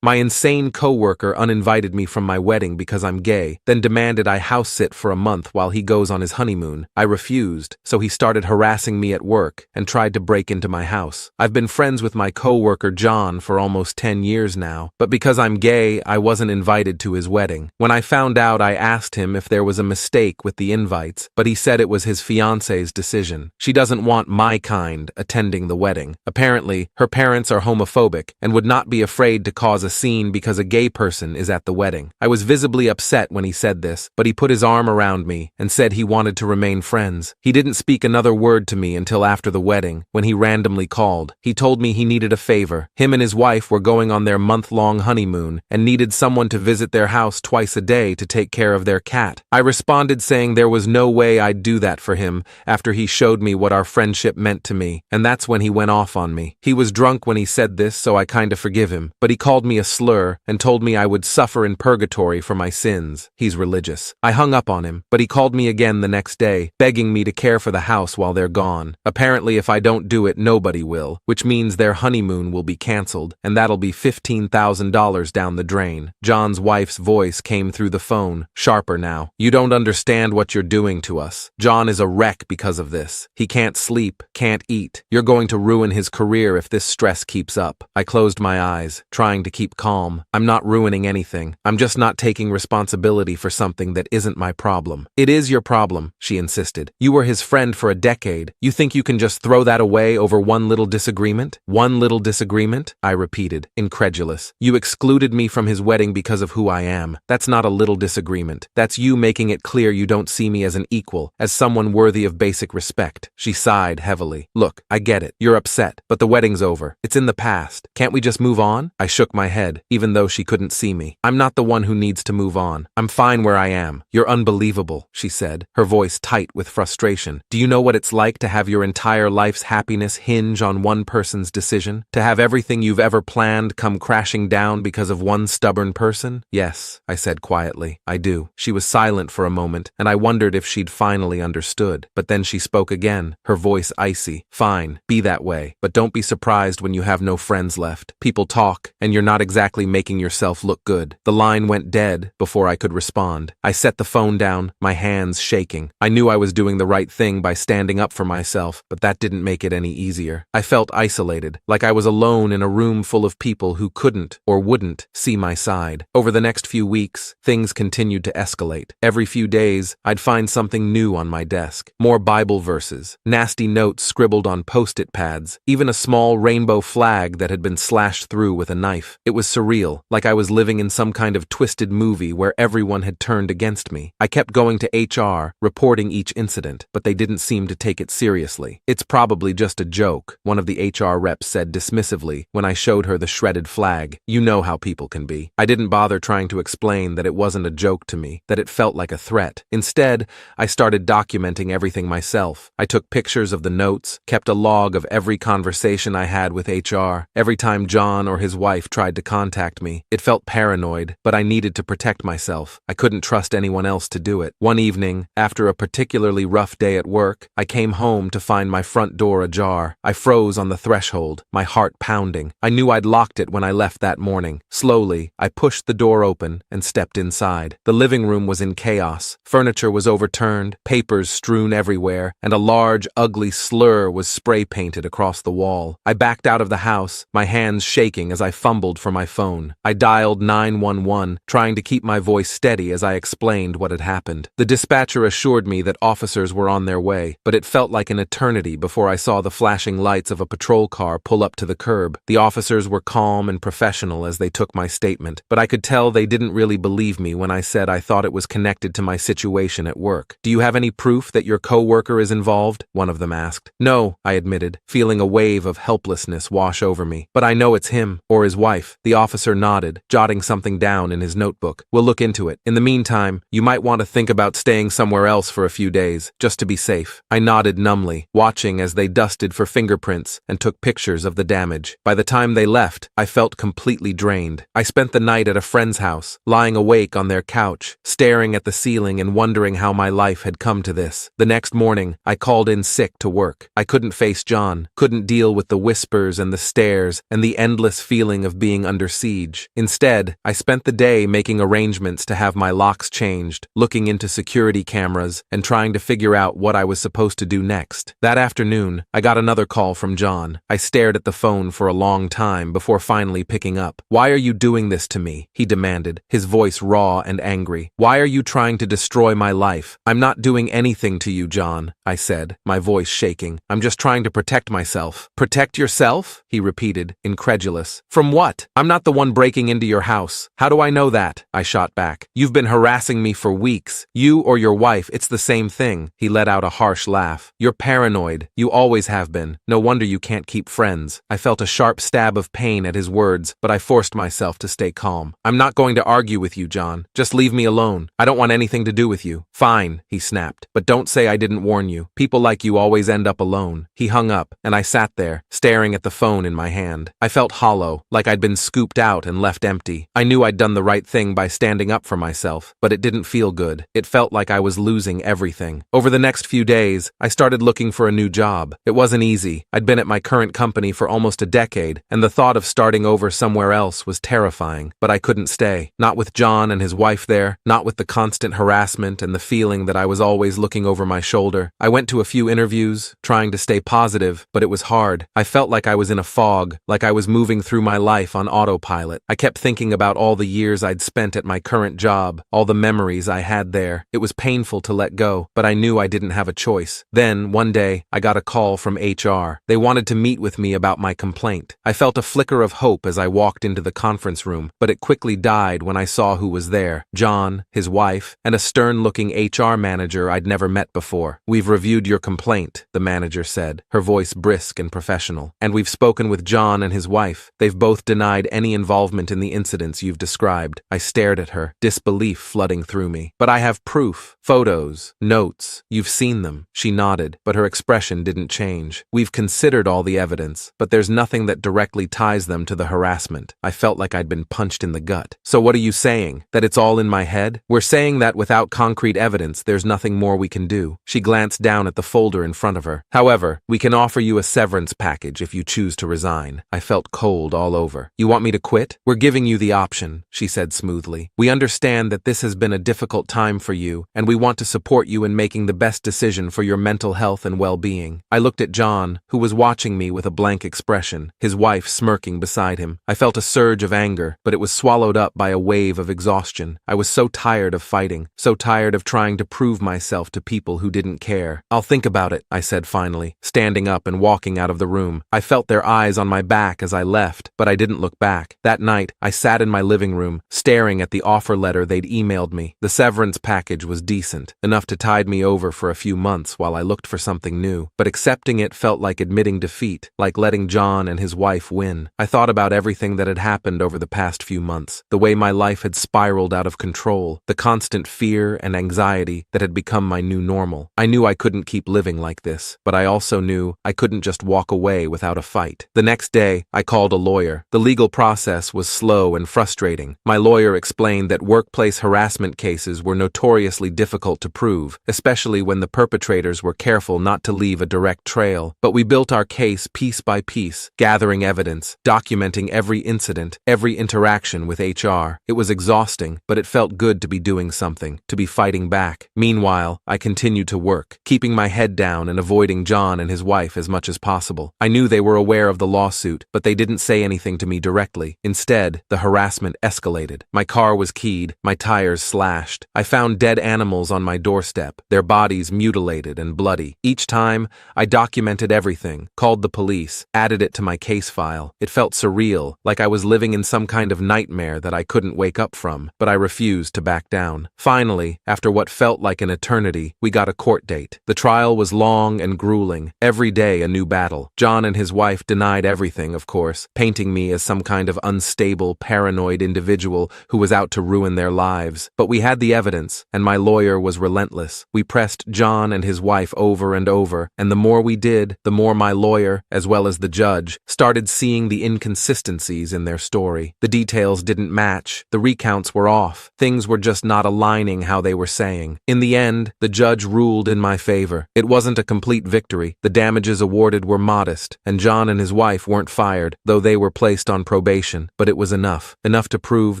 My insane coworker uninvited me from my wedding because I'm gay, then demanded I house sit for a month while he goes on his honeymoon. I refused, so he started harassing me at work and tried to break into my house. I've been friends with my coworker John for almost 10 years now, but because I'm gay, I wasn't invited to his wedding. When I found out, I asked him if there was a mistake with the invites, but he said it was his fiance's decision. She doesn't want my kind attending the wedding. Apparently, her parents are homophobic and would not be afraid to cause a scene because a gay person is at the wedding. I was visibly upset when he said this, but he put his arm around me and said he wanted to remain friends. He didn't speak another word to me until after the wedding, when he randomly called. He told me he needed a favor. Him and his wife were going on their month-long honeymoon and needed someone to visit their house twice a day to take care of their cat. I responded saying there was no way I'd do that for him after he showed me what our friendship meant to me, and that's when he went off on me. He was drunk when he said this, so I kinda forgive him, but he called me a slur and told me I would suffer in purgatory for my sins. He's religious. I hung up on him, but he called me again the next day, begging me to care for the house while they're gone. Apparently, if I don't do it, nobody will, which means their honeymoon will be canceled, and that'll be $15,000 down the drain. John's wife's voice came through the phone, sharper now. You don't understand what you're doing to us. John is a wreck because of this. He can't sleep, can't eat. You're going to ruin his career if this stress keeps up. I closed my eyes, trying to keep calm. I'm not ruining anything. I'm just not taking responsibility for something that isn't my problem. It is your problem, she insisted. You were his friend for a decade. You think you can just throw that away over one little disagreement? One little disagreement? I repeated, incredulous. You excluded me from his wedding because of who I am. That's not a little disagreement. That's you making it clear you don't see me as an equal, as someone worthy of basic respect. She sighed heavily. Look, I get it. You're upset, but the wedding's over. It's in the past. Can't we just move on? I shook my head, even though she couldn't see me. I'm not the one who needs to move on. I'm fine where I am. You're unbelievable, she said, her voice tight with frustration. Do you know what it's like to have your entire life's happiness hinge on one person's decision? To have everything you've ever planned come crashing down because of one stubborn person? Yes, I said quietly. I do. She was silent for a moment, and I wondered if she'd finally understood. But then she spoke again, her voice icy. Fine, be that way, but don't be surprised when you have no friends left. People talk, and you're not exactly making yourself look good. The line went dead before I could respond. I set the phone down, my hands shaking. I knew I was doing the right thing by standing up for myself, but that didn't make it any easier. I felt isolated, like I was alone in a room full of people who couldn't or wouldn't see my side. Over the next few weeks, things continued to escalate. Every few days, I'd find something new on my desk. More Bible verses, nasty notes scribbled on post-it pads, even a small rainbow flag that had been slashed through with a knife. It was surreal, like I was living in some kind of twisted movie where everyone had turned against me. I kept going to HR, reporting each incident, but they didn't seem to take it seriously. It's probably just a joke, one of the HR reps said dismissively when I showed her the shredded flag. You know how people can be. I didn't bother trying to explain that it wasn't a joke to me, that it felt like a threat. Instead, I started documenting everything myself. I took pictures of the notes, kept a log of every conversation I had with HR. Every time John or his wife tried to contact me, it felt paranoid, but I needed to protect myself. I couldn't trust anyone else to do it. One evening, after a particularly rough day at work, I came home to find my front door ajar. I froze on the threshold, my heart pounding. I knew I'd locked it when I left that morning. Slowly, I pushed the door open and stepped inside. The living room was in chaos. Furniture was overturned, papers strewn everywhere, and a large, ugly slur was spray-painted across the wall. I backed out of the house, my hands shaking as I fumbled for my phone. I dialed 911, trying to keep my voice steady as I explained what had happened. The dispatcher assured me that officers were on their way, but it felt like an eternity before I saw the flashing lights of a patrol car pull up to the curb. The officers were calm and professional as they took my statement, but I could tell they didn't really believe me when I said I thought it was connected to my situation at work. Do you have any proof that your coworker is involved? One of them asked. No, I admitted, feeling a wave of helplessness wash over me. But I know it's him, or his wife. The officer nodded, jotting something down in his notebook. We'll look into it. In the meantime, you might want to think about staying somewhere else for a few days, just to be safe. I nodded numbly, watching as they dusted for fingerprints and took pictures of the damage. By the time they left, I felt completely drained. I spent the night at a friend's house, lying awake on their couch, staring at the ceiling and wondering how my life had come to this. The next morning, I called in sick to work. I couldn't face John, couldn't deal with the whispers and the stares and the endless feeling of being under under siege. Instead, I spent the day making arrangements to have my locks changed, looking into security cameras, and trying to figure out what I was supposed to do next. That afternoon, I got another call from John. I stared at the phone for a long time before finally picking up. "Why are you doing this to me?" he demanded, his voice raw and angry. "Why are you trying to destroy my life?" "I'm not doing anything to you, John," I said, my voice shaking. "I'm just trying to protect myself." "Protect yourself?" he repeated, incredulous. "From what? I'm not the one breaking into your house. How do I know that?" I shot back. "You've been harassing me for weeks. You or your wife, it's the same thing." He let out a harsh laugh. "You're paranoid. You always have been. No wonder you can't keep friends." I felt a sharp stab of pain at his words, but I forced myself to stay calm. "I'm not going to argue with you, John. Just leave me alone. I don't want anything to do with you." "Fine," he snapped. "But don't say I didn't warn you. People like you always end up alone." He hung up, and I sat there, staring at the phone in my hand. I felt hollow, like I'd been scooped out and left empty. I knew I'd done the right thing by standing up for myself, but it didn't feel good. It felt like I was losing everything. Over the next few days, I started looking for a new job. It wasn't easy. I'd been at my current company for almost a decade, and the thought of starting over somewhere else was terrifying. But I couldn't stay. Not with John and his wife there, not with the constant harassment and the feeling that I was always looking over my shoulder. I went to a few interviews, trying to stay positive, but it was hard. I felt like I was in a fog, like I was moving through my life on autopilot. I kept thinking about all the years I'd spent at my current job, all the memories I had there. It was painful to let go, but I knew I didn't have a choice. Then, one day, I got a call from HR. They wanted to meet with me about my complaint. I felt a flicker of hope as I walked into the conference room, but it quickly died when I saw who was there. John, his wife, and a stern-looking HR manager I'd never met before. "We've reviewed your complaint," the manager said, her voice brisk and professional. "And we've spoken with John and his wife. They've both denied any involvement in the incidents you've described." I stared at her, disbelief flooding through me. "But I have proof. Photos. Notes. You've seen them." She nodded, but her expression didn't change. "We've considered all the evidence, but there's nothing that directly ties them to the harassment." I felt like I'd been punched in the gut. "So what are you saying? That it's all in my head?" "We're saying that without concrete evidence, there's nothing more we can do." She glanced down at the folder in front of her. "However, we can offer you a severance package if you choose to resign." I felt cold all over. "You want me to quit?" "We're giving you the option," she said smoothly. "We understand that this has been a difficult time for you, and we want to support you in making the best decision for your mental health and well-being." I looked at John, who was watching me with a blank expression, his wife smirking beside him. I felt a surge of anger, but it was swallowed up by a wave of exhaustion. I was so tired of fighting, so tired of trying to prove myself to people who didn't care. "I'll think about it," I said finally, standing up and walking out of the room. I felt their eyes on my back as I left, but I didn't look back. That night, I sat in my living room, staring at the offer letter they'd emailed me. The severance package was decent, enough to tide me over for a few months while I looked for something new, but accepting it felt like admitting defeat, like letting John and his wife win. I thought about everything that had happened over the past few months, the way my life had spiraled out of control, the constant fear and anxiety that had become my new normal. I knew I couldn't keep living like this, but I also knew I couldn't just walk away without a fight. The next day, I called a lawyer. The legal process was slow and frustrating. My lawyer explained that workplace harassment cases were notoriously difficult to prove, especially when the perpetrators were careful not to leave a direct trail. But we built our case piece by piece, gathering evidence, documenting every incident, every interaction with HR. It was exhausting, but it felt good to be doing something, to be fighting back. Meanwhile, I continued to work, keeping my head down and avoiding John and his wife as much as possible. I knew they were aware of the lawsuit, but they didn't say anything to me directly. Instead, the harassment escalated. My car was keyed, my tires slashed. I found dead animals on my doorstep, their bodies mutilated and bloody. Each time, I documented everything, called the police, added it to my case file. It felt surreal, like I was living in some kind of nightmare that I couldn't wake up from, but I refused to back down. Finally, after what felt like an eternity, we got a court date. The trial was long and grueling, every day a new battle. John and his wife denied everything, of course, painting me as some kind of unstable, paranoid individual who was out to ruin their lives. But we had the evidence, and my lawyer was relentless. We pressed John and his wife over and over, and the more we did, the more my lawyer, as well as the judge, started seeing the inconsistencies in their story. The details didn't match, the recounts were off, things were just not aligning how they were saying. In the end, the judge ruled in my favor. It wasn't a complete victory. The damages awarded were modest, and John and his wife weren't fired, though they were placed on probation probation, but it was enough. Enough to prove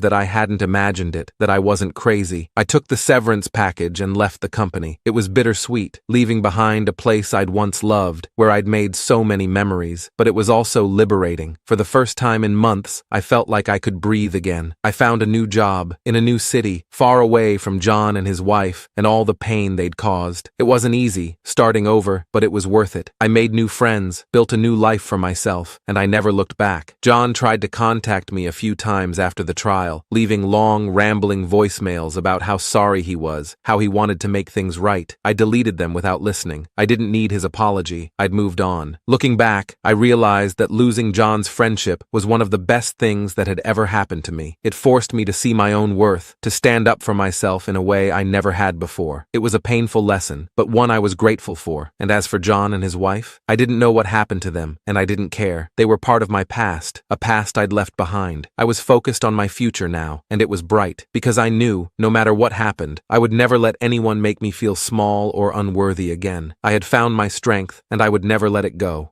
that I hadn't imagined it, that I wasn't crazy. I took the severance package and left the company. It was bittersweet, leaving behind a place I'd once loved, where I'd made so many memories, but it was also liberating. For the first time in months, I felt like I could breathe again. I found a new job, in a new city, far away from John and his wife, and all the pain they'd caused. It wasn't easy, starting over, but it was worth it. I made new friends, built a new life for myself, and I never looked back. John tried to contact me a few times after the trial, leaving long, rambling voicemails about how sorry he was, how he wanted to make things right. I deleted them without listening. I didn't need his apology. I'd moved on. Looking back, I realized that losing John's friendship was one of the best things that had ever happened to me. It forced me to see my own worth, to stand up for myself in a way I never had before. It was a painful lesson, but one I was grateful for. And as for John and his wife, I didn't know what happened to them, and I didn't care. They were part of my past, a past I'd left behind. I was focused on my future now, and it was bright, because I knew, no matter what happened, I would never let anyone make me feel small or unworthy again. I had found my strength, and I would never let it go.